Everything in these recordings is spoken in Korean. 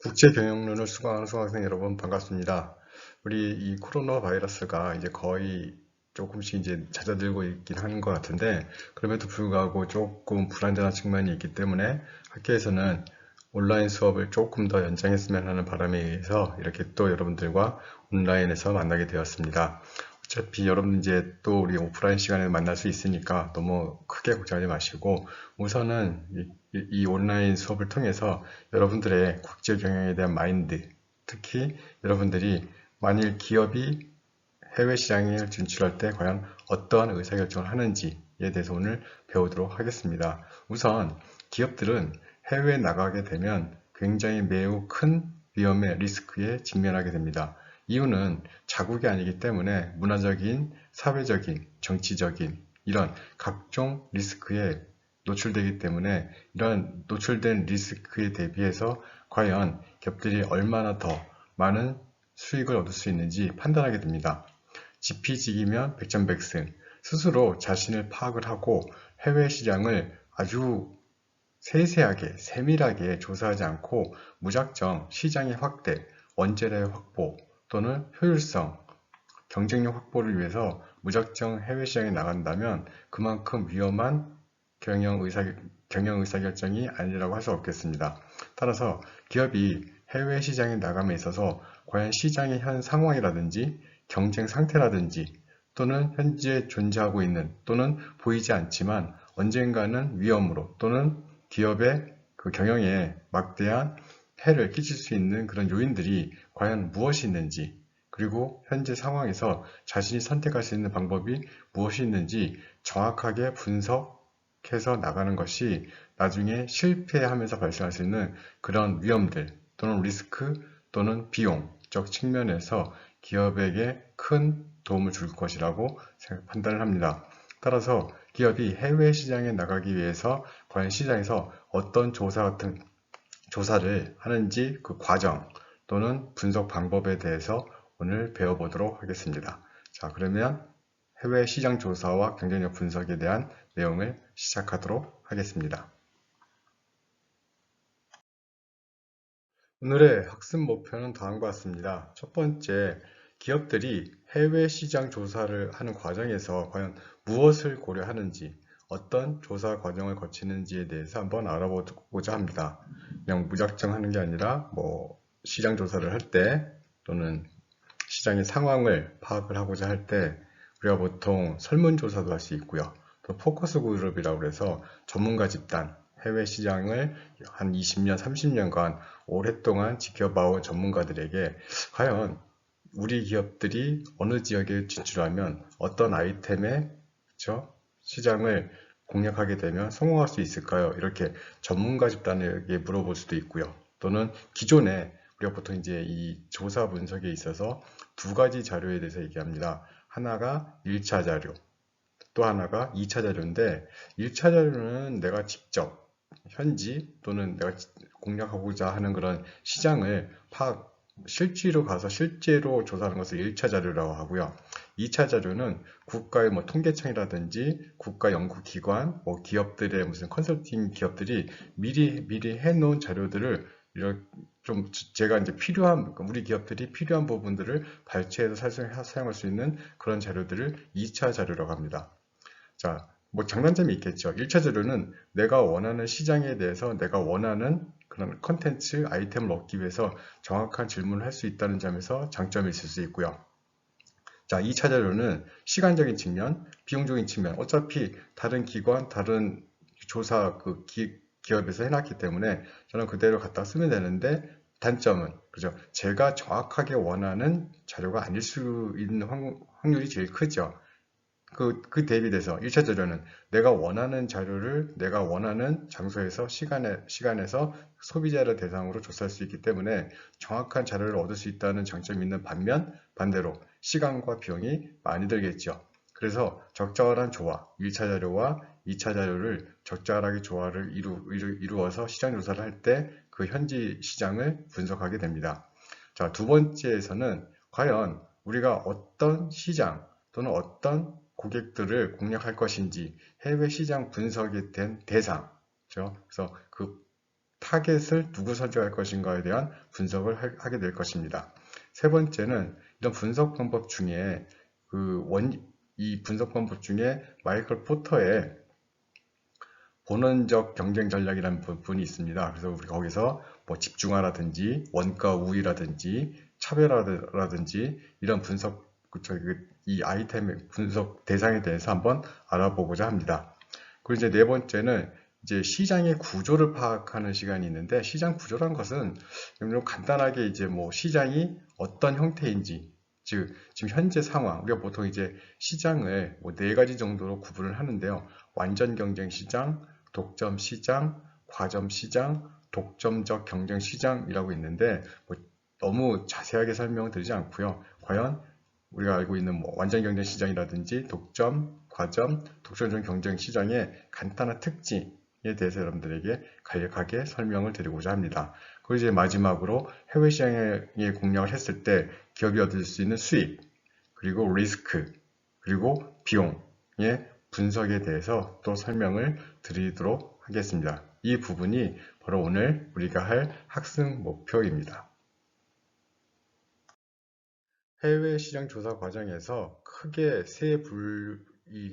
국제 경영론을 수강하는 수강생 여러분 반갑습니다. 우리 이 코로나 바이러스가 이제 거의 조금씩 이제 잦아들고 있긴 하는 것 같은데, 그럼에도 불구하고 조금 불안정한 측면이 있기 때문에 학교에서는 온라인 수업을 조금 더 연장했으면 하는 바람에 의해서 이렇게 또 여러분들과 온라인에서 만나게 되었습니다. 어차피 여러분 이제 또 우리 오프라인 시간에 만날 수 있으니까 너무 크게 걱정하지 마시고, 우선은 이 온라인 수업을 통해서 여러분들의 국제 경영에 대한 마인드, 특히 여러분들이 만일 기업이 해외 시장에 진출할 때 과연 어떠한 의사결정을 하는지에 대해서 오늘 배우도록 하겠습니다. 우선 기업들은 해외에 나가게 되면 굉장히 매우 큰 위험의 리스크에 직면하게 됩니다. 이유는 자국이 아니기 때문에 문화적인, 사회적인, 정치적인 이런 각종 리스크에 노출되기 때문에 이런 노출된 리스크에 대비해서 과연 기업들이 얼마나 더 많은 수익을 얻을 수 있는지 판단하게 됩니다. 지피지기면 백전백승. 스스로 자신을 파악을 하고 해외 시장을 아주 세세하게, 세밀하게 조사하지 않고 무작정 시장의 확대, 원재료의 확보 또는 효율성, 경쟁력 확보를 위해서 무작정 해외 시장에 나간다면 그만큼 위험한 경영 의사결정이 아니라고 할 수 없겠습니다. 따라서 기업이 해외 시장에 나감에 있어서 과연 시장의 현 상황이라든지 경쟁 상태라든지 또는 현재 존재하고 있는 또는 보이지 않지만 언젠가는 위험으로 또는 기업의 그 경영에 막대한 해를 끼칠 수 있는 그런 요인들이 과연 무엇이 있는지, 그리고 현재 상황에서 자신이 선택할 수 있는 방법이 무엇이 있는지 정확하게 분석해서 나가는 것이 나중에 실패하면서 발생할 수 있는 그런 위험들 또는 리스크 또는 비용적 측면에서 기업에게 큰 도움을 줄 것이라고 판단을 합니다. 따라서 기업이 해외 시장에 나가기 위해서 과연 시장에서 어떤 조사를 하는지 그 과정 또는 분석 방법에 대해서 오늘 배워보도록 하겠습니다. 자, 그러면 해외 시장 조사와 경쟁력 분석에 대한 내용을 시작하도록 하겠습니다. 오늘의 학습 목표는 다음과 같습니다. 첫 번째, 기업들이 해외 시장 조사를 하는 과정에서 과연 무엇을 고려하는지, 어떤 조사 과정을 거치는지에 대해서 한번 알아보고자 합니다. 그냥 무작정 하는 게 아니라 시장 조사를 할 때 또는 시장의 상황을 파악을 하고자 할 때 우리가 보통 설문조사도 할 수 있고요. 또 포커스 그룹이라고 해서 전문가 집단, 해외 시장을 한 20년, 30년간 오랫동안 지켜봐온 전문가들에게 과연 우리 기업들이 어느 지역에 진출하면 어떤 아이템의 그쵸? 시장을 공략하게 되면 성공할 수 있을까요? 이렇게 전문가 집단에게 물어볼 수도 있고요. 또는 기존에 우리가 보통 이제 이 조사 분석에 있어서 두 가지 자료에 대해서 얘기합니다. 하나가 1차 자료, 또 하나가 2차 자료인데 1차 자료는 내가 직접 현지 또는 내가 공략하고자 하는 그런 시장을 실지로 가서 실제로 조사하는 것을 1차 자료라고 하고요. 2차 자료는 국가의 통계청이라든지 국가 연구기관, 기업들의 무슨 컨설팅 기업들이 미리 해놓은 자료들을 이렇게 좀 제가 이제 우리 기업들이 필요한 부분들을 발췌해서 사용할 수 있는 그런 자료들을 2차 자료라고 합니다. 자, 장단점이 있겠죠. 1차 자료는 내가 원하는 시장에 대해서 내가 원하는 그런 컨텐츠, 아이템을 얻기 위해서 정확한 질문을 할 수 있다는 점에서 장점이 있을 수 있고요. 자, 2차 자료는 시간적인 측면, 비용적인 측면, 어차피 다른 기관, 다른 조사 기업에서 해놨기 때문에 저는 그대로 갖다 쓰면 되는데 단점은, 그죠? 제가 정확하게 원하는 자료가 아닐 수 있는 확률이 제일 크죠. 그 대비돼서 1차 자료는 내가 원하는 자료를 내가 원하는 장소에서 시간에서 소비자를 대상으로 조사할 수 있기 때문에 정확한 자료를 얻을 수 있다는 장점이 있는 반면 반대로 시간과 비용이 많이 들겠죠. 그래서 적절한 조화, 1차 자료와 2차 자료를 적절하게 조화를 이루어서 시장 조사를 할 때 그 현지 시장을 분석하게 됩니다. 자, 두 번째에서는 과연 우리가 어떤 시장 또는 어떤 고객들을 공략할 것인지 해외 시장 분석에 된 대상, 그렇죠? 그래서 그 타겟을 누구 설정할 것인가에 대한 분석을 하게 될 것입니다. 세 번째는 이런 분석 방법 중에 이 분석 방법 중에 마이클 포터의 본원적 경쟁 전략이라는 부분이 있습니다. 그래서 우리 거기서 뭐 집중화라든지 원가 우위라든지 차별화라든지 이런 분석, 이 아이템의 분석 대상에 대해서 한번 알아보고자 합니다. 그리고 이제 네 번째는 이제 시장의 구조를 파악하는 시간이 있는데, 시장 구조란 것은 좀 간단하게 이제 뭐 시장이 어떤 형태인지, 즉 지금 현재 상황, 우리가 보통 이제 시장을 뭐 네 가지 정도로 구분을 하는데요. 완전 경쟁 시장, 독점 시장, 과점 시장, 독점적 경쟁 시장이라고 있는데, 뭐 너무 자세하게 설명드리지 않고요. 과연 우리가 알고 있는 뭐 완전 경쟁 시장이라든지 독점, 과점, 독점적 경쟁 시장의 간단한 특징에 대해서 여러분들에게 간략하게 설명을 드리고자 합니다. 그리고 이제 마지막으로 해외 시장에 공략을 했을 때 기업이 얻을 수 있는 수익, 그리고 리스크, 그리고 비용의 분석에 대해서 또 설명을 드리도록 하겠습니다. 이 부분이 바로 오늘 우리가 할 학습 목표입니다. 해외 시장 조사 과정에서 크게 세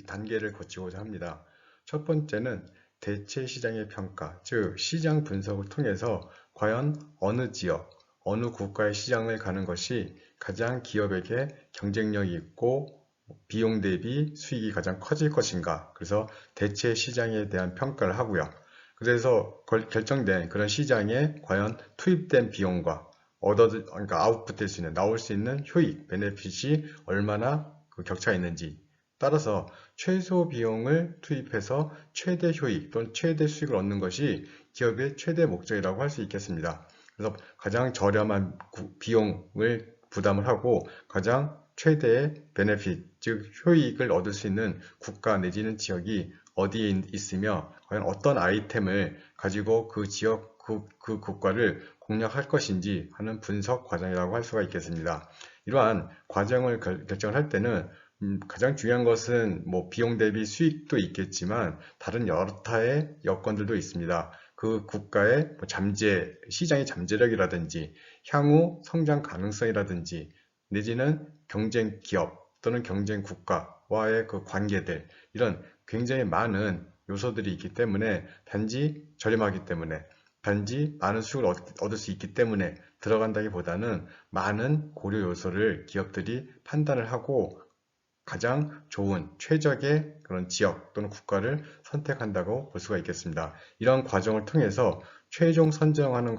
단계를 거치고자 합니다. 첫 번째는 대체 시장의 평가, 즉 시장 분석을 통해서 과연 어느 지역, 어느 국가의 시장을 가는 것이 가장 기업에게 경쟁력이 있고 비용 대비 수익이 가장 커질 것인가. 그래서 대체 시장에 대한 평가를 하고요. 그래서 결정된 그런 시장에 과연 투입된 비용과 그러니까 아웃풋될 수 있는, 나올 수 있는 효익, 베네핏이 얼마나 그 격차가 있는지 따라서 최소 비용을 투입해서 최대 효익 또는 최대 수익을 얻는 것이 기업의 최대 목적이라고 할 수 있겠습니다. 그래서 가장 저렴한 비용을 부담을 하고 가장 최대의 베네핏, 즉 효익을 얻을 수 있는 국가 내지는 지역이 어디에 있으며 과연 어떤 아이템을 가지고 그 지역, 그 국가를 공략할 것인지 하는 분석 과정이라고 할 수가 있겠습니다. 이러한 과정을 결정을 할 때는 가장 중요한 것은 뭐 비용 대비 수익도 있겠지만 다른 여러 타의 여건들도 있습니다. 그 국가의 뭐 시장의 잠재력이라든지 향후 성장 가능성이라든지 내지는 경쟁 기업 또는 경쟁 국가와의 그 관계들, 이런 굉장히 많은 요소들이 있기 때문에 단지 저렴하기 때문에 단지 많은 수익을 얻을 수 있기 때문에 들어간다기보다는 많은 고려 요소를 기업들이 판단을 하고 가장 좋은 최적의 그런 지역 또는 국가를 선택한다고 볼 수가 있겠습니다. 이런 과정을 통해서 최종 선정하는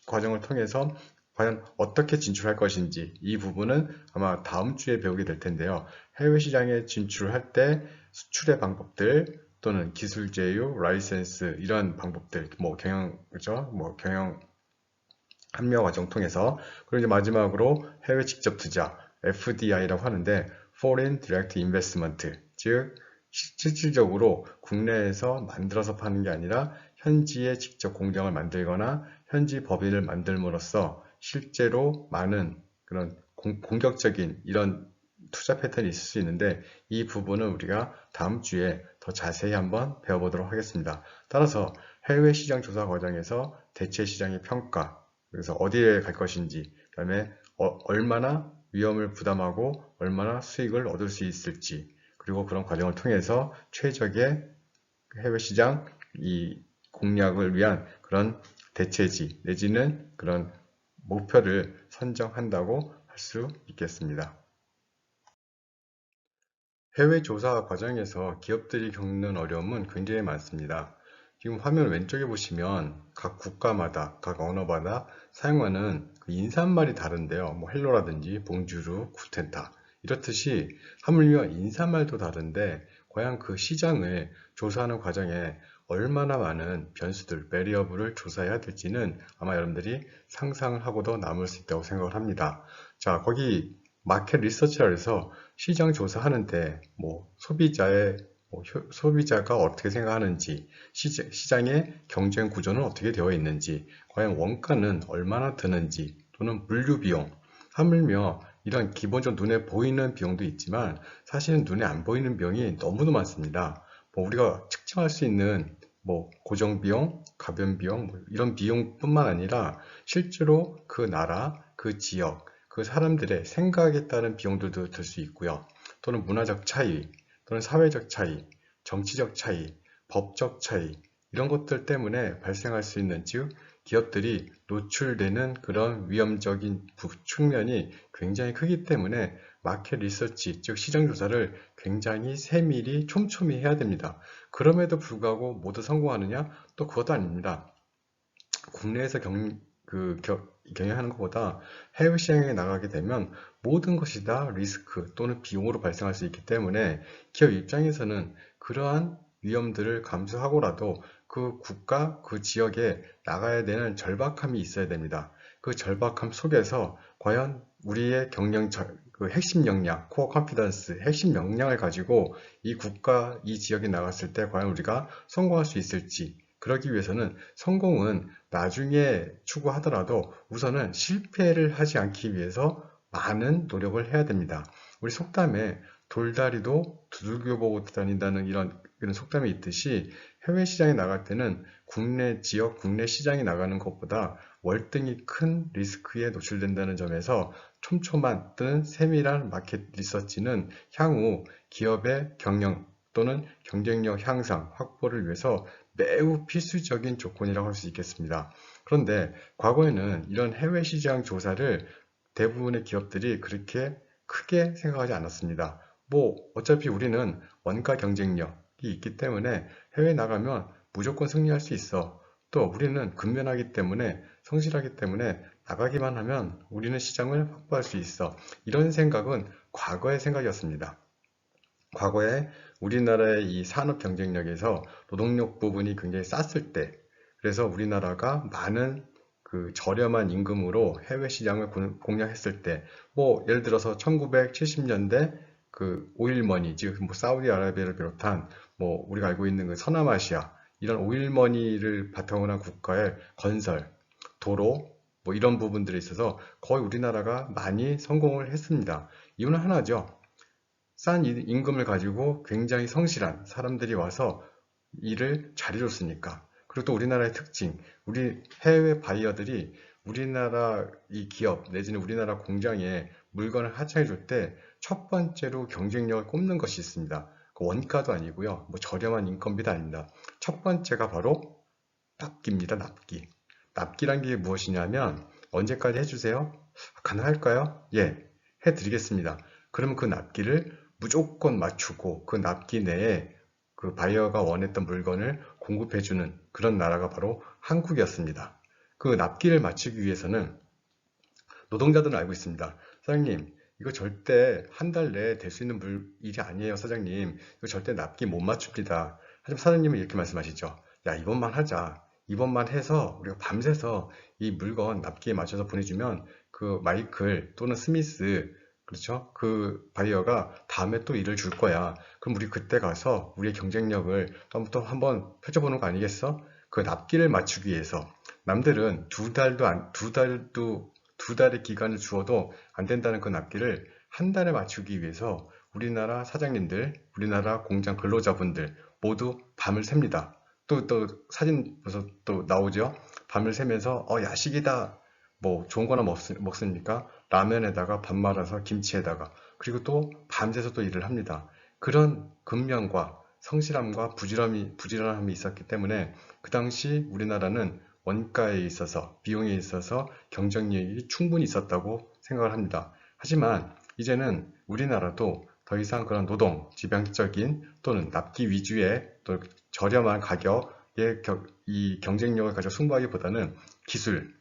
과정을 통해서 과연 어떻게 진출할 것인지, 이 부분은 아마 다음 주에 배우게 될 텐데요. 해외 시장에 진출할 때 수출의 방법들 또는 기술 제휴, 라이센스 이런 방법들, 뭐 그죠? 뭐 경영 합리화 과정 통해서, 그리고 이제 마지막으로 해외 직접 투자, FDI라고 하는데 Foreign Direct Investment, 즉 실질적으로 국내에서 만들어서 파는 게 아니라 현지에 직접 공장을 만들거나 현지 법인을 만들므로써 실제로 많은 그런 공격적인 이런 투자 패턴이 있을 수 있는데, 이 부분은 우리가 다음 주에 더 자세히 한번 배워보도록 하겠습니다. 따라서 해외 시장 조사 과정에서 대체 시장의 평가, 그래서 어디에 갈 것인지, 그 다음에 얼마나 위험을 부담하고 얼마나 수익을 얻을 수 있을지, 그리고 그런 과정을 통해서 최적의 해외 시장 이 공략을 위한 그런 대체지 내지는 그런 목표를 선정한다고 할 수 있겠습니다. 해외 조사 과정에서 기업들이 겪는 어려움은 굉장히 많습니다. 지금 화면 왼쪽에 보시면 각 국가마다, 각 언어마다 사용하는 그 인사말이 다른데요. 뭐 헬로라든지 봉주르, 구텐타 이렇듯이 하물며 인사말도 다른데 과연 그 시장을 조사하는 과정에 얼마나 많은 변수들, 베리어블을 조사해야 될지는 아마 여러분들이 상상을 하고도 남을 수 있다고 생각을 합니다. 자, 거기 마켓 리서치라 해서 시장 조사하는데 뭐 소비자가 어떻게 생각하는지, 시장의 경쟁 구조는 어떻게 되어 있는지, 과연 원가는 얼마나 드는지, 또는 물류 비용, 하물며 이런 기본적으로 눈에 보이는 비용도 있지만 사실은 눈에 안 보이는 비용이 너무도 많습니다. 뭐 우리가 측정할 수 있는 뭐 고정비용, 가변비용 이런 비용뿐만 아니라 실제로 그 나라, 그 지역, 그 사람들의 생각에 따른 비용들도 들 수 있고요. 또는 문화적 차이, 또는 사회적 차이, 정치적 차이, 법적 차이 이런 것들 때문에 발생할 수 있는, 즉 기업들이 노출되는 그런 위험적인 측면이 굉장히 크기 때문에 마켓 리서치, 즉 시장 조사를 굉장히 세밀히 촘촘히 해야 됩니다. 그럼에도 불구하고 모두 성공하느냐? 또 그것도 아닙니다. 국내에서 경영하는 것보다 해외 시장에 나가게 되면 모든 것이 다 리스크 또는 비용으로 발생할 수 있기 때문에 기업 입장에서는 그러한 위험들을 감수하고라도 그 국가, 그 지역에 나가야 되는 절박함이 있어야 됩니다. 그 절박함 속에서 과연 우리의 그 핵심 역량, 코어 컴피던스, 핵심 역량을 가지고 이 국가, 이 지역에 나갔을 때 과연 우리가 성공할 수 있을지, 그러기 위해서는 성공은 나중에 추구하더라도 우선은 실패를 하지 않기 위해서 많은 노력을 해야 됩니다. 우리 속담에 돌다리도 두들겨 보고 다닌다는 이런 속담이 있듯이 해외 시장에 나갈 때는 국내 지역, 국내 시장에 나가는 것보다 월등히 큰 리스크에 노출된다는 점에서 촘촘한 또는 세밀한 마켓 리서치는 향후 기업의 경영 또는 경쟁력 향상, 확보를 위해서 매우 필수적인 조건이라고 할 수 있겠습니다. 그런데 과거에는 이런 해외 시장 조사를 대부분의 기업들이 그렇게 크게 생각하지 않았습니다. 뭐 어차피 우리는 원가 경쟁력이 있기 때문에 해외 나가면 무조건 승리할 수 있어. 또 우리는 근면하기 때문에, 성실하기 때문에 나가기만 하면 우리는 시장을 확보할 수 있어. 이런 생각은 과거의 생각이었습니다. 과거에 우리나라의 이 산업 경쟁력에서 노동력 부분이 굉장히 쌌을 때, 그래서 우리나라가 많은 그 저렴한 임금으로 해외 시장을 공략했을 때, 뭐 예를 들어서 1970년대 그 오일머니, 즉 뭐 사우디아라비아를 비롯한 뭐 우리가 알고 있는 그 서남아시아 이런 오일머니를 바탕으로 한 국가의 건설, 도로 뭐 이런 부분들에 있어서 거의 우리나라가 많이 성공을 했습니다. 이유는 하나죠. 싼 임금을 가지고 굉장히 성실한 사람들이 와서 일을 잘해줬으니까. 그리고 또 우리나라의 특징, 우리 해외 바이어들이 우리나라 이 기업 내지는 우리나라 공장에 물건을 하차해줄 때 첫 번째로 경쟁력을 꼽는 것이 있습니다. 그 원가도 아니고요. 뭐 저렴한 인건비도 아닙니다. 첫 번째가 바로 납기입니다. 납기. 납기란 게 무엇이냐면 언제까지 해주세요? 가능할까요? 예, 해드리겠습니다. 그러면 그 납기를 무조건 맞추고 그 납기 내에 그 바이어가 원했던 물건을 공급해주는 그런 나라가 바로 한국이었습니다. 그 납기를 맞추기 위해서는 노동자들은 알고 있습니다. 사장님, 이거 절대 한 달 내에 될 수 있는 일이 아니에요, 사장님. 이거 절대 납기 못 맞춥니다. 하지만 사장님은 이렇게 말씀하시죠. 야, 이번만 하자. 이번만 해서 우리가 밤새서 이 물건 납기에 맞춰서 보내주면 그 마이클 또는 스미스, 그렇죠? 그 바이어가 다음에 또 일을 줄 거야. 그럼 우리 그때 가서 우리의 경쟁력을 또 한번 펼쳐보는 거 아니겠어? 그 납기를 맞추기 위해서 남들은 두 달의 기간을 주어도 안 된다는 그 납기를 한 달에 맞추기 위해서 우리나라 사장님들, 우리나라 공장 근로자분들 모두 밤을 셉니다. 또 사진 보서 또 나오죠? 밤을 새면서 야식이다. 뭐 좋은 거나 먹습니까? 라면에다가 밥 말아서 김치에다가 그리고 또 밤새서 또 일을 합니다. 그런 근면과 성실함과 부지런함이 있었기 때문에 그 당시 우리나라는 원가에 있어서 비용에 있어서 경쟁력이 충분히 있었다고 생각을 합니다. 하지만 이제는 우리나라도 더 이상 그런 노동, 지방적인 또는 납기 위주의 또 저렴한 가격의 이 경쟁력을 가지고 승부하기보다는 기술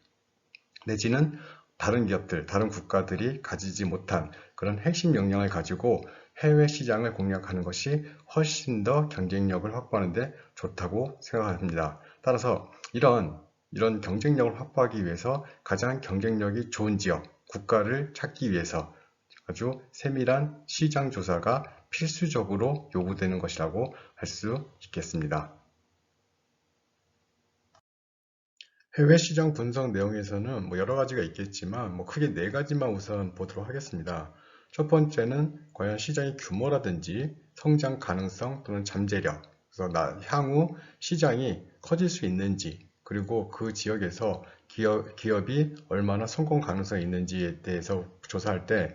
내지는 다른 기업들, 다른 국가들이 가지지 못한 그런 핵심 역량을 가지고 해외 시장을 공략하는 것이 훨씬 더 경쟁력을 확보하는 데 좋다고 생각합니다. 따라서 이런 경쟁력을 확보하기 위해서 가장 경쟁력이 좋은 지역, 국가를 찾기 위해서 아주 세밀한 시장 조사가 필수적으로 요구되는 것이라고 할 수 있겠습니다. 해외 시장 분석 내용에서는 뭐 여러 가지가 있겠지만 뭐 크게 네 가지만 우선 보도록 하겠습니다. 첫 번째는 과연 시장의 규모라든지 성장 가능성 또는 잠재력, 그래서 향후 시장이 커질 수 있는지, 그리고 그 지역에서 기업이 얼마나 성공 가능성이 있는지에 대해서 조사할 때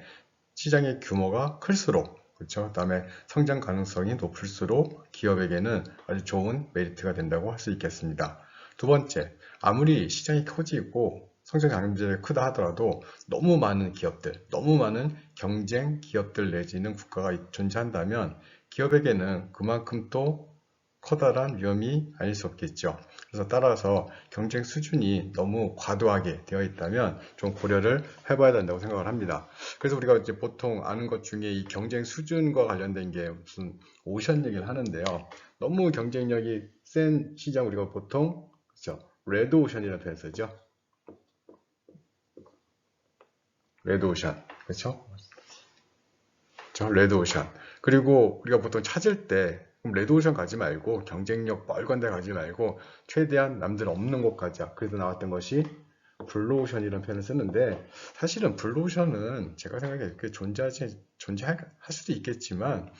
시장의 규모가 클수록, 그렇죠? 그다음에 성장 가능성이 높을수록 기업에게는 아주 좋은 메리트가 된다고 할 수 있겠습니다. 두 번째, 아무리 시장이 커지고 성장 가능성이 크다 하더라도 너무 많은 기업들, 너무 많은 경쟁 기업들 내지는 국가가 존재한다면 기업에게는 그만큼 또 커다란 위험이 아닐 수 없겠죠. 그래서 따라서 경쟁 수준이 너무 과도하게 되어 있다면 좀 고려를 해봐야 된다고 생각을 합니다. 그래서 우리가 이제 보통 아는 것 중에 이 경쟁 수준과 관련된 게 무슨 오션 얘기를 하는데요. 너무 경쟁력이 센 시장 우리가 보통 그렇죠. 레드 오션이라는 표현 쓰죠. 레드 오션. 그렇죠? 레드 오션. 그리고 우리가 보통 찾을 때 그럼 레드 오션 가지 말고 경쟁력 뻘건 데 가지 말고 최대한 남들 없는 곳 가자. 그래서 나왔던 것이 블루 오션이라는 표현을 쓰는데 사실은 블루 오션은 제가 생각에 그렇게 존재할 수도 있겠지만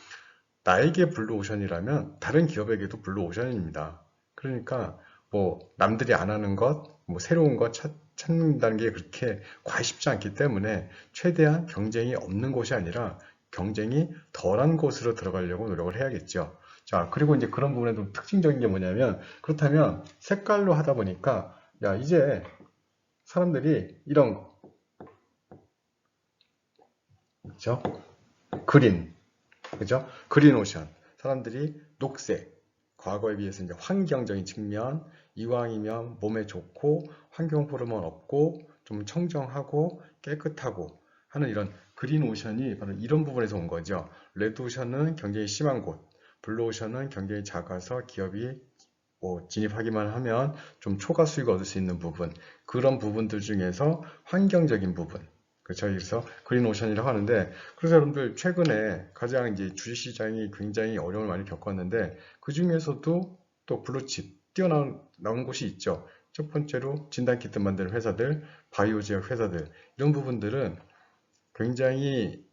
나에게 블루 오션이라면 다른 기업에게도 블루 오션입니다. 그러니까 뭐 남들이 안 하는 것, 뭐 새로운 것 찾는다는 게 그렇게 과히 쉽지 않기 때문에 최대한 경쟁이 없는 곳이 아니라 경쟁이 덜한 곳으로 들어가려고 노력을 해야겠죠. 자, 그리고 이제 그런 부분에 좀 특징적인 게 뭐냐면 그렇다면 색깔로 하다 보니까 야, 이제 사람들이 이런 거, 그죠? 그린, 그죠? 그린 오션. 사람들이 녹색, 과거에 비해서 이제 환경적인 측면, 이왕이면 몸에 좋고 환경 호르몬 없고 좀 청정하고 깨끗하고 하는 이런 그린 오션이 바로 이런 부분에서 온 거죠. 레드 오션은 경쟁이 심한 곳, 블루 오션은 경쟁이 작아서 기업이 뭐 진입하기만 하면 좀 초과 수익을 얻을 수 있는 부분, 그런 부분들 중에서 환경적인 부분, 그렇죠. 그래서 그린 오션이라고 하는데, 그래서 여러분들 최근에 가장 이제 주식시장이 굉장히 어려움을 많이 겪었는데, 그 중에서도 또 블루칩 뛰어나온 곳이 있죠. 첫 번째로 진단키트 만드는 회사들, 바이오 제약 회사들, 이런 부분들은 굉장히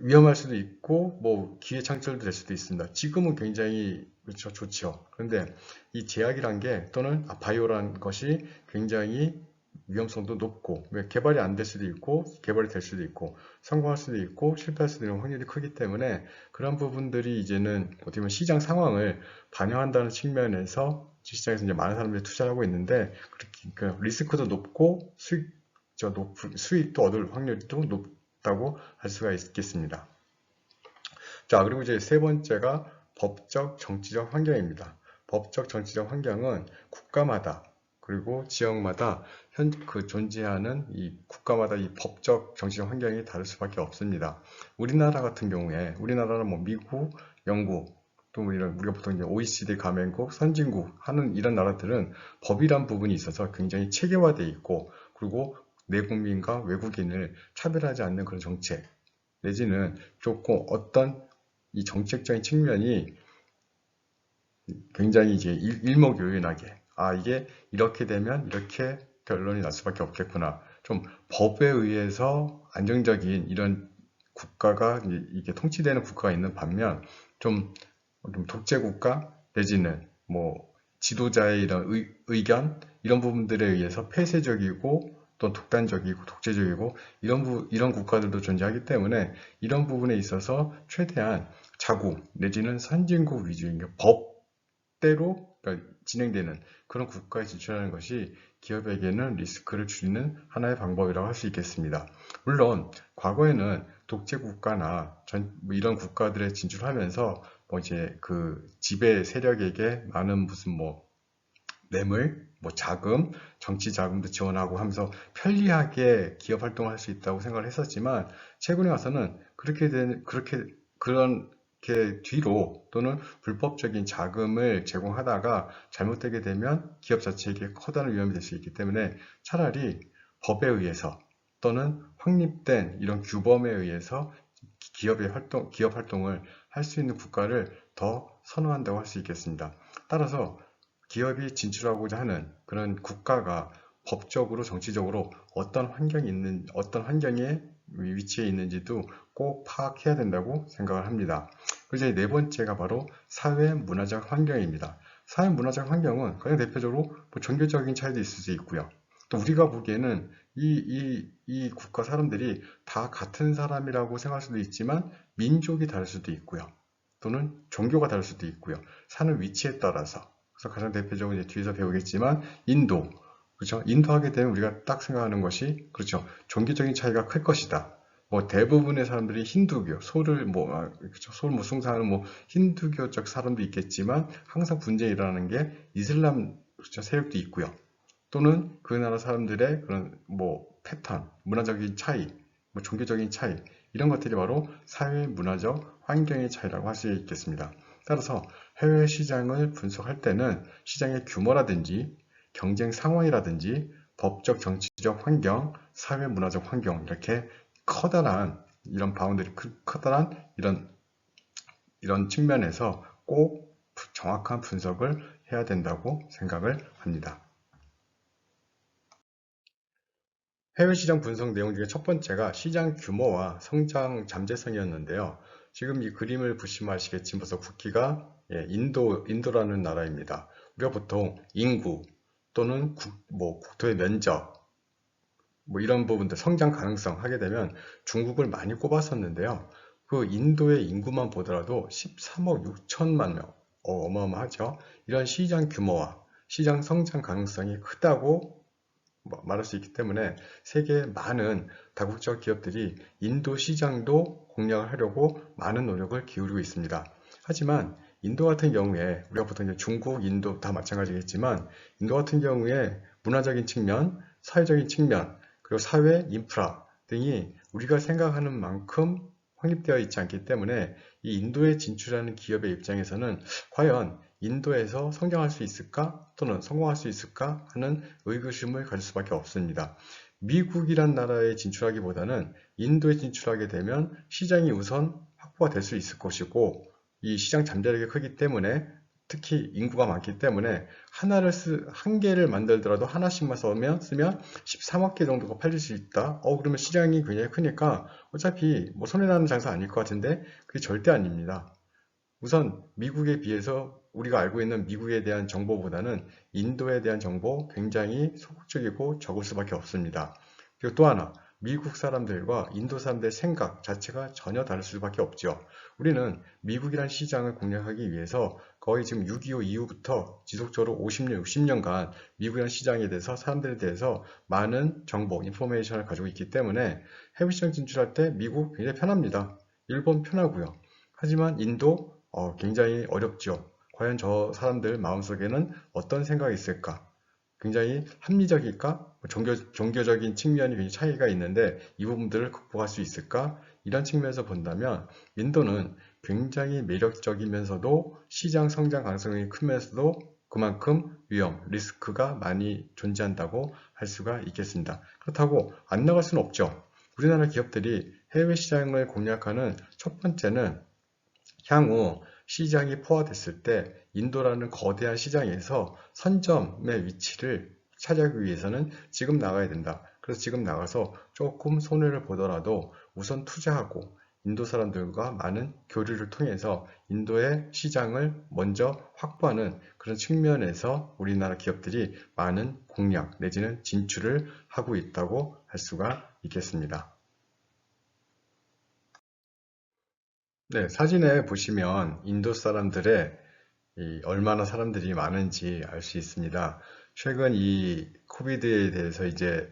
위험할 수도 있고 뭐 기회 창출도 될 수도 있습니다. 지금은 굉장히 그렇죠, 좋죠. 그런데 이 제약이란 게 또는 바이오란 것이 굉장히 위험성도 높고 개발이 안 될 수도 있고 개발이 될 수도 있고 성공할 수도 있고 실패할 수도 있는 확률이 크기 때문에 그런 부분들이 이제는 어떻게 보면 시장 상황을 반영한다는 측면에서 시장에서 이제 많은 사람들이 투자를 하고 있는데 그렇게 그러니까 리스크도 높고 수익도 얻을 확률도 높다고 할 수가 있겠습니다. 자, 그리고 이제 세 번째가 법적, 정치적 환경입니다. 법적, 정치적 환경은 국가마다 그리고 지역마다 존재하는 이 국가마다 이 법적, 정치적 환경이 다를 수밖에 없습니다. 우리나라 같은 경우에 우리나라는 뭐 미국, 영국 또 이런 우리가 보통 이제 OECD 가맹국, 선진국 하는 이런 나라들은 법이란 부분이 있어서 굉장히 체계화되어 있고 그리고 내국민과 외국인을 차별하지 않는 그런 정책 내지는 조금 어떤 이 정책적인 측면이 굉장히 이제 일목요연하게 이게 이렇게 되면 이렇게 결론이 날 수밖에 없겠구나. 좀 법에 의해서 안정적인 이런 국가가 이게 통치되는 국가가 있는 반면 좀 독재 국가 내지는 뭐 지도자의 이런 의견 이런 부분들에 의해서 폐쇄적이고 또 독단적이고 독재적이고 이런 국가들도 존재하기 때문에 이런 부분에 있어서 최대한 자국 내지는 선진국 위주인 법대로 그러니까 진행되는 그런 국가에 진출하는 것이 기업에게는 리스크를 줄이는 하나의 방법이라고 할 수 있겠습니다. 물론 과거에는 독재 국가나 뭐 이런 국가들에 진출하면서 뭐 이제 그 지배 세력에게 많은 무슨 뭐 뇌물, 뭐 자금, 정치 자금도 지원하고 하면서 편리하게 기업 활동을 할 수 있다고 생각을 했었지만 최근에 와서는 그렇게 뒤로 또는 불법적인 자금을 제공하다가 잘못되게 되면 기업 자체에게 커다란 위험이 될 수 있기 때문에 차라리 법에 의해서 또는 확립된 이런 규범에 의해서 기업 활동을 할 수 있는 국가를 더 선호한다고 할 수 있겠습니다. 따라서 기업이 진출하고자 하는 그런 국가가 법적으로 정치적으로 어떤 환경에 위치에 있는지도 꼭 파악해야 된다고 생각을 합니다. 그리고 이제 네 번째가 바로 사회 문화적 환경입니다. 사회 문화적 환경은 가장 대표적으로 뭐 종교적인 차이도 있을 수 있고요. 또 우리가 보기에는 이 국가 사람들이 다 같은 사람이라고 생각할 수도 있지만 민족이 다를 수도 있고요. 또는 종교가 다를 수도 있고요. 사는 위치에 따라서. 그래서 가장 대표적으로 이제 뒤에서 배우겠지만 인도, 그렇죠? 인도하게 되면 우리가 딱 생각하는 것이 그렇죠. 종교적인 차이가 클 것이다. 뭐 대부분의 사람들이 힌두교, 소를 그렇죠. 소를 숭상하는 힌두교적 사람도 있겠지만 항상 분쟁이 일어나는 게 이슬람 그렇죠. 세력도 있고요. 또는 그 나라 사람들의 그런 패턴, 문화적인 차이, 종교적인 차이 이런 것들이 바로 사회 문화적 환경의 차이라고 할 수 있겠습니다. 따라서 해외 시장을 분석할 때는 시장의 규모라든지 경쟁 상황이라든지 법적 정치적 환경, 사회 문화적 환경 이렇게 커다란 이런 바운더리 커다란 이런 측면에서 꼭 정확한 분석을 해야 된다고 생각을 합니다. 해외 시장 분석 내용 중에 첫 번째가 시장 규모와 성장 잠재성이었는데요. 지금 이 그림을 보시면 아시겠지만 벌써 국기가 인도라는 나라입니다. 우리가 보통 인구 또는 국토의 면적 이런 부분들 성장 가능성 하게 되면 중국을 많이 꼽았었는데요. 그 인도의 인구만 보더라도 13억 6천만 명, 어마어마하죠. 이런 시장 규모와 시장 성장 가능성이 크다고 말할 수 있기 때문에 세계 많은 다국적 기업들이 인도 시장도 공략을 하려고 많은 노력을 기울이고 있습니다. 하지만 인도 같은 경우에 우리가 보통 이제 중국, 인도 다 마찬가지겠지만 인도 같은 경우에 문화적인 측면, 사회적인 측면, 그리고 사회 인프라 등이 우리가 생각하는 만큼 확립되어 있지 않기 때문에 이 인도에 진출하는 기업의 입장에서는 과연 인도에서 성장할 수 있을까 또는 성공할 수 있을까 하는 의구심을 가질 수밖에 없습니다. 미국이란 나라에 진출하기보다는 인도에 진출하게 되면 시장이 우선 확보가 될 수 있을 것이고 이 시장 잠재력이 크기 때문에 특히 인구가 많기 때문에 한 개를 만들더라도 하나씩만 쓰면 13억 개 정도가 팔릴 수 있다. 그러면 시장이 굉장히 크니까 어차피 손해나는 장사 아닐 것 같은데 그게 절대 아닙니다. 우선 미국에 비해서 우리가 알고 있는 미국에 대한 정보보다는 인도에 대한 정보 굉장히 소극적이고 적을 수밖에 없습니다. 그리고 또 하나, 미국 사람들과 인도 사람들의 생각 자체가 전혀 다를 수밖에 없죠. 우리는 미국이란 시장을 공략하기 위해서 거의 지금 6.25 이후부터 지속적으로 50년, 60년간 미국이란 시장에 대해서 사람들에 대해서 많은 정보, 인포메이션을 가지고 있기 때문에 해외 시장 진출할 때 미국 굉장히 편합니다. 일본 편하고요. 하지만 인도 굉장히 어렵죠. 과연 저 사람들 마음속에는 어떤 생각이 있을까? 굉장히 합리적일까? 종교적인 측면이 굉장히 차이가 있는데 이 부분들을 극복할 수 있을까? 이런 측면에서 본다면 인도는 굉장히 매력적이면서도 시장 성장 가능성이 크면서도 그만큼 위험, 리스크가 많이 존재한다고 할 수가 있겠습니다. 그렇다고 안 나갈 수는 없죠. 우리나라 기업들이 해외 시장을 공략하는 첫 번째는 향후 시장이 포화됐을 때 인도라는 거대한 시장에서 선점의 위치를 차지하기 위해서는 지금 나가야 된다. 그래서 지금 나가서 조금 손해를 보더라도 우선 투자하고 인도 사람들과 많은 교류를 통해서 인도의 시장을 먼저 확보하는 그런 측면에서 우리나라 기업들이 많은 공략 내지는 진출을 하고 있다고 할 수가 있겠습니다. 네, 사진에 보시면 인도 사람들의 얼마나 사람들이 많은지 알 수 있습니다. 최근 이 코비드에 대해서 이제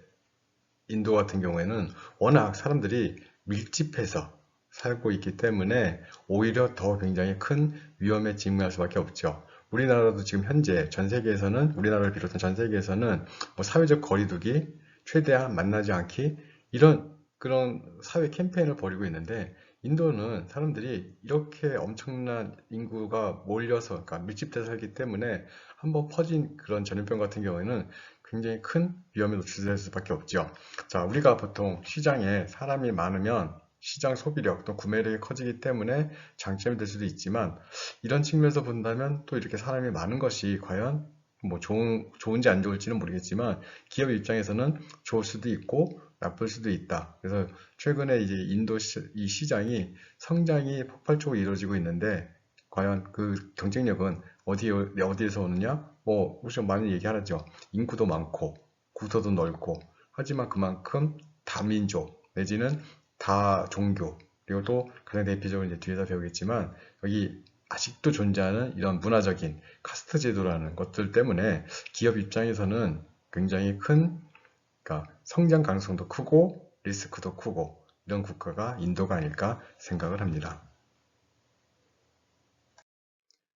인도 같은 경우에는 워낙 사람들이 밀집해서 살고 있기 때문에 오히려 더 굉장히 큰 위험에 직면할 수밖에 없죠. 우리나라도 지금 현재 전 세계에서는 우리나라를 비롯한 전 세계에서는 사회적 거리두기, 최대한 만나지 않기 이런 그런 사회 캠페인을 벌이고 있는데 인도는 사람들이 이렇게 엄청난 인구가 몰려서 그러니까 밀집돼서 살기 때문에 한번 퍼진 그런 전염병 같은 경우에는 굉장히 큰 위험에 노출될 수밖에 없죠. 자, 우리가 보통 시장에 사람이 많으면 시장 소비력 또 구매력이 커지기 때문에 장점이 될 수도 있지만 이런 측면에서 본다면 또 이렇게 사람이 많은 것이 과연 좋은지 안 좋을지는 모르겠지만 기업 입장에서는 좋을 수도 있고 나쁠 수도 있다. 그래서 최근에 이제 인도 이 시장이 성장이 폭발적으로 이루어지고 있는데 과연 그 경쟁력은 어디에서 오느냐? 뭐 우선 많이 얘기하죠. 인구도 많고 국토도 넓고 하지만 그만큼 다민족 내지는 다종교 그리고 또 가장 대표적으로 이제 뒤에서 배우겠지만 여기 아직도 존재하는 이런 문화적인 카스트 제도라는 것들 때문에 기업 입장에서는 굉장히 큰 그러니까 성장 가능성도 크고 리스크도 크고 이런 국가가 인도가 아닐까 생각을 합니다.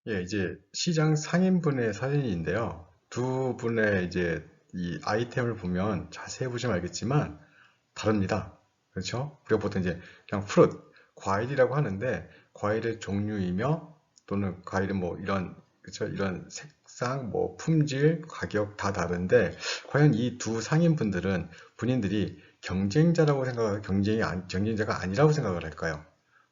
예, 이제 시장 상인분의 사진인데요. 두 분의 이제 이 아이템을 보면 자세히 보시면 알겠지만 다릅니다. 그렇죠? 우리가 보통 이제 그냥 프루트, 과일이라고 하는데 과일의 종류이며 또는 과일은 뭐 이런 그렇죠? 이런 색상, 뭐 품질, 가격 다 다른데 과연 이 두 상인분들은 본인들이 경쟁자라고 생각하고 경쟁자가 아니라고 생각을 할까요?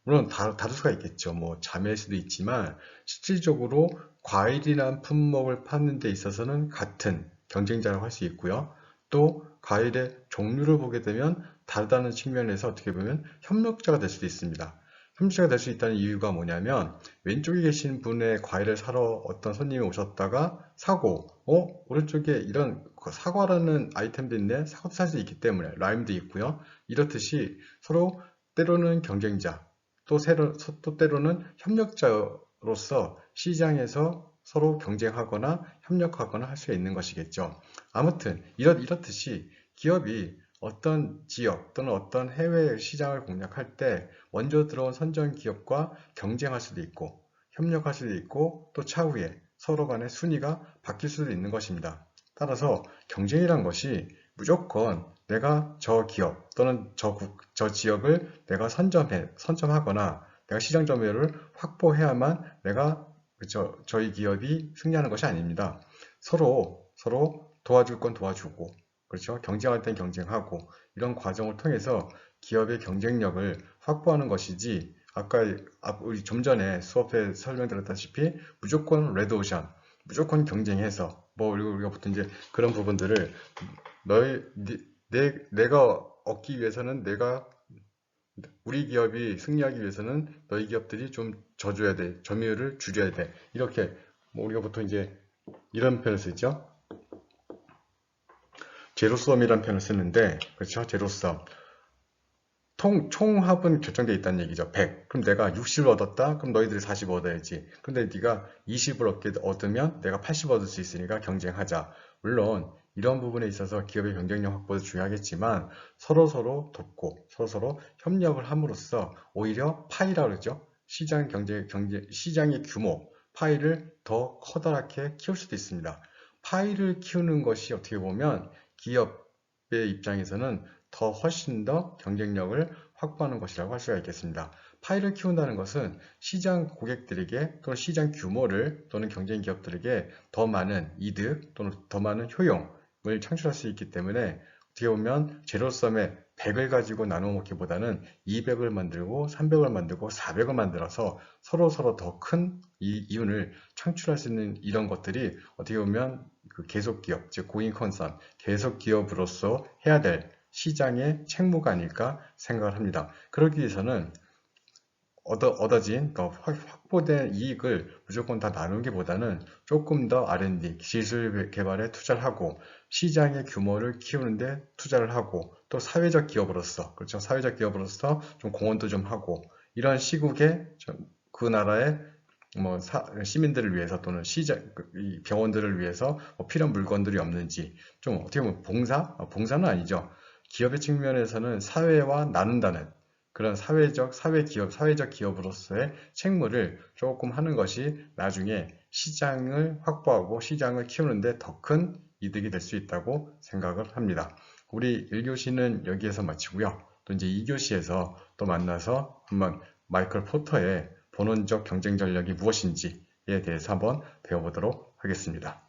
물론 다를 수가 있겠죠. 뭐 자매일 수도 있지만 실질적으로 과일이란 품목을 파는 데 있어서는 같은 경쟁자라고 할 수 있고요. 또 과일의 종류를 보게 되면 다르다는 측면에서 어떻게 보면 협력자가 될 수도 있습니다. 협력자가 될 수 있다는 이유가 뭐냐면 왼쪽에 계신 분의 과일을 사러 어떤 손님이 오셨다가 사고 오른쪽에 이런 사과라는 아이템도 있네 사과도 살 수 있기 때문에 라임도 있고요. 이렇듯이 서로 때로는 경쟁자 또 때로는 협력자로서 시장에서 서로 경쟁하거나 협력하거나 할 수 있는 것이겠죠. 아무튼 이렇듯이 기업이 어떤 지역 또는 어떤 해외 시장을 공략할 때 먼저 들어온 선전 기업과 경쟁할 수도 있고 협력할 수도 있고 또 차후에 서로 간의 순위가 바뀔 수도 있는 것입니다. 따라서 경쟁이란 것이 무조건 내가 저 기업 또는 저 지역을 내가 선점하거나 내가 시장 점유율을 확보해야만 내가 저희 기업이 승리하는 것이 아닙니다. 서로 도와줄 건 도와주고 그렇죠? 경쟁할 땐 경쟁하고 이런 과정을 통해서 기업의 경쟁력을 확보하는 것이지 우리 좀 전에 수업에 설명드렸다시피 무조건 레드오션 무조건 경쟁해서 뭐 우리가 보통 이제 그런 부분들을 내가 얻기 위해서는 우리 기업이 승리하기 위해서는 너희 기업들이 좀 져줘야 돼. 점유율을 줄여야 돼. 이렇게 뭐 우리가 보통 이제 이런 표현을 쓰죠. 제로섬이라는 표현을 쓰는데 그렇죠? 제로섬. 총합은 결정되어 있다는 얘기죠. 100. 그럼 내가 60을 얻었다? 그럼 너희들이 40 얻어야지. 근데 네가 20을 얻으면 내가 80 얻을 수 있으니까 경쟁하자. 물론 이런 부분에 있어서 기업의 경쟁력 확보도 중요하겠지만 서로서로 돕고 서로서로 협력을 함으로써 오히려 파이라 그러죠. 시장의 규모, 파이를 더 커다랗게 키울 수도 있습니다. 파이를 키우는 것이 어떻게 보면 기업의 입장에서는 훨씬 더 경쟁력을 확보하는 것이라고 할 수가 있겠습니다. 파이를 키운다는 것은 시장 고객들에게 또는 시장 규모를 또는 경쟁 기업들에게 더 많은 이득 또는 더 많은 효용을 창출할 수 있기 때문에 어떻게 보면 제로섬의 100을 가지고 나눠 먹기보다는 200을 만들고 300을 만들고 400을 만들어서 서로 더 큰 이윤을 창출할 수 있는 이런 것들이 어떻게 보면 그 계속 기업, 즉 고잉 컨선, 계속 기업으로서 해야 될 시장의 책무가 아닐까 생각을 합니다. 그러기 위해서는 얻어진 확보된 이익을 무조건 다 나누기보다는 조금 더 R&D, 기술 개발에 투자를 하고 시장의 규모를 키우는데 투자를 하고 또 사회적 기업으로서 그렇죠. 사회적 기업으로서 좀 공헌도 좀 하고 이런 시국에 그 나라의 뭐 시민들을 위해서 또는 이 병원들을 위해서 필요한 물건들이 없는지 좀 어떻게 보면 봉사는 아니죠. 기업의 측면에서는 사회와 나눈다는 그런 사회적 기업으로서의 책무를 조금 하는 것이 나중에 시장을 확보하고 시장을 키우는데 더 큰 이득이 될 수 있다고 생각을 합니다. 우리 1교시는 여기에서 마치고요. 또 이제 2교시에서 또 만나서 한번 마이클 포터의 본원적 경쟁 전략이 무엇인지에 대해서 한번 배워보도록 하겠습니다.